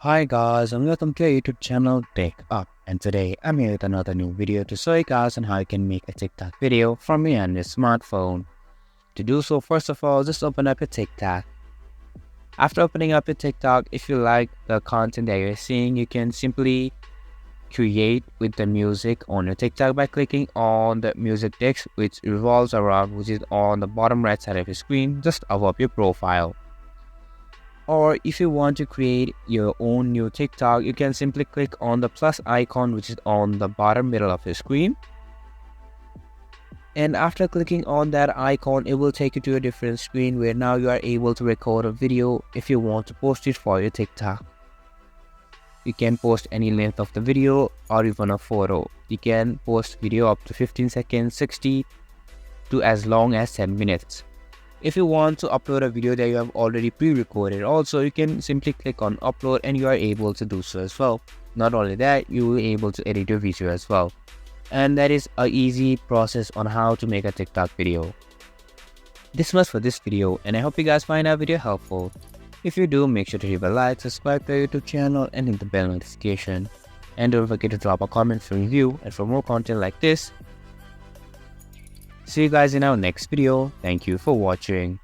Hi guys and welcome to our YouTube channel TechUp, and today I'm here with another new video to show you guys on how you can make a TikTok video from your smartphone. To do so, first of all, just open up your TikTok. After opening up your TikTok, if you like the content that you're seeing, you can simply create with the music on your TikTok by clicking on the music text which revolves around, which is on the bottom right side of your screen just above your profile. Or if you want to create your own new TikTok, you can simply click on the plus icon which is on the bottom middle of your screen. And after clicking on that icon, it will take you to a different screen where now you are able to record a video if you want to post it for your TikTok. You can post any length of the video or even a photo. You can post video up to 15 seconds, 60 to as long as 10 minutes. If you want to upload a video that you have already pre-recorded, also you can simply click on upload and you are able to do so as well. Not only that, you will be able to edit your video as well. And that is an easy process on how to make a TikTok video. This much for this video, and I hope you guys find our video helpful. If you do, make sure to leave a like, subscribe to our YouTube channel and hit the bell notification. And don't forget to drop a comment for review and for more content like this. See you guys in our next video. Thank you for watching.